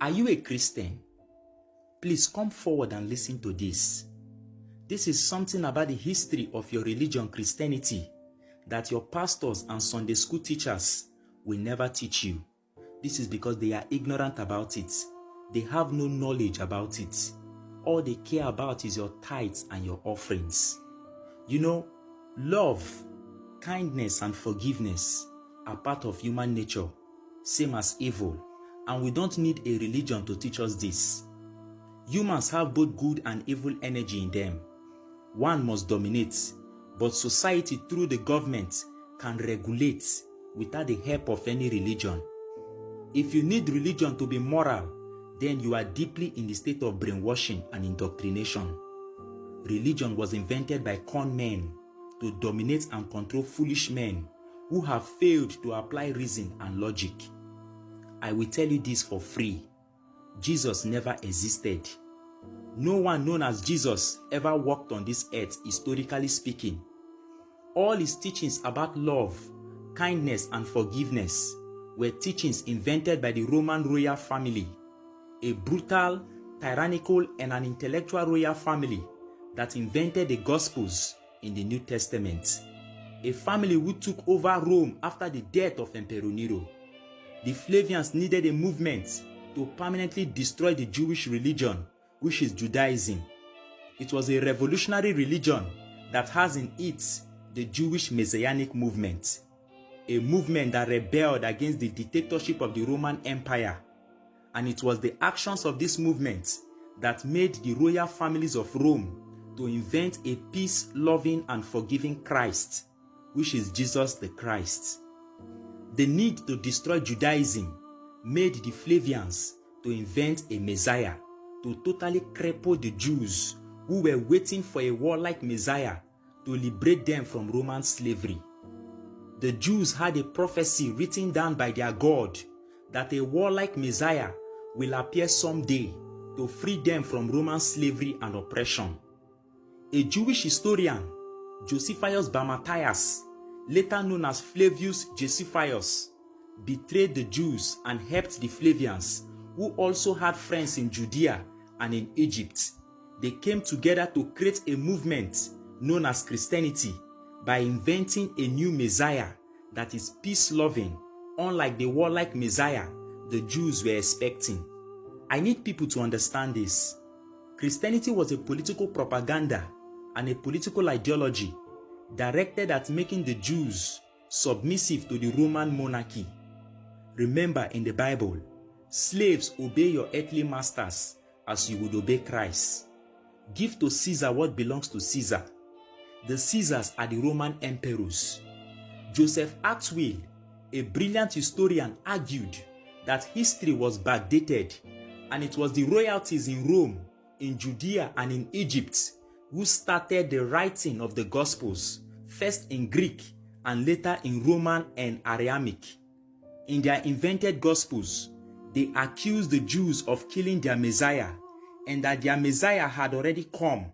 Are you a Christian? Please come forward and listen to this. This is something about the history of your religion, Christianity, that your pastors and Sunday school teachers will never teach you. This is because they are ignorant about it. They have no knowledge about it. All they care about is your tithes and your offerings. You know, love, kindness, and forgiveness are part of human nature, same as evil, and we don't need a religion to teach us this. Humans have both good and evil energy in them. One must dominate, but society through the government can regulate without the help of any religion. If you need religion to be moral, then you are deeply in the state of brainwashing and indoctrination. Religion was invented by con men to dominate and control foolish men who have failed to apply reason and logic. I will tell you this for free. Jesus never existed. No one known as Jesus ever walked on this earth, historically speaking. All his teachings about love, kindness, and forgiveness were teachings invented by the Roman royal family, a brutal, tyrannical, and an intellectual royal family that invented the Gospels in the New Testament. A family who took over Rome after the death of Emperor Nero. The Flavians needed a movement to permanently destroy the Jewish religion, which is Judaism. It was a revolutionary religion that has in it the Jewish Messianic movement, a movement that rebelled against the dictatorship of the Roman Empire. And it was the actions of this movement that made the royal families of Rome to invent a peace-loving and forgiving Christ, which is Jesus the Christ. The need to destroy Judaism made the Flavians to invent a Messiah to totally cripple the Jews who were waiting for a warlike Messiah to liberate them from Roman slavery. The Jews had a prophecy written down by their God that a warlike Messiah will appear someday to free them from Roman slavery and oppression. A Jewish historian, Josephus Bar Matthias, later known as Flavius Josephus, betrayed the Jews and helped the Flavians, who also had friends in Judea and in Egypt. They came together to create a movement known as Christianity by inventing a new Messiah that is peace-loving, unlike the warlike Messiah the Jews were expecting. I need people to understand this. Christianity was a political propaganda and a political ideology directed at making the Jews submissive to the Roman monarchy. Remember, in the Bible, slaves, obey your earthly masters as you would obey Christ. Give to Caesar what belongs to Caesar. The Caesars are the Roman emperors. Joseph Atwill, a brilliant historian, argued that history was backdated, and it was the royalties in Rome, in Judea, and in Egypt who started the writing of the Gospels, first in Greek and later in Roman and Aramaic. In their invented Gospels, they accused the Jews of killing their Messiah and that their Messiah had already come.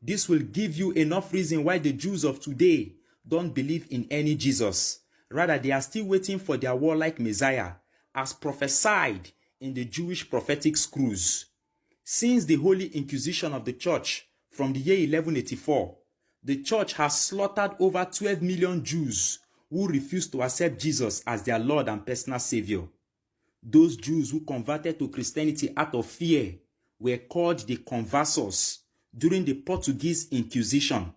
This will give you enough reason why the Jews of today don't believe in any Jesus. Rather, they are still waiting for their warlike Messiah, as prophesied in the Jewish prophetic scrolls. Since the Holy Inquisition of the Church from the year 1184, the Church has slaughtered over 12 million Jews who refused to accept Jesus as their Lord and personal Savior. Those Jews who converted to Christianity out of fear were called the conversos during the Portuguese Inquisition,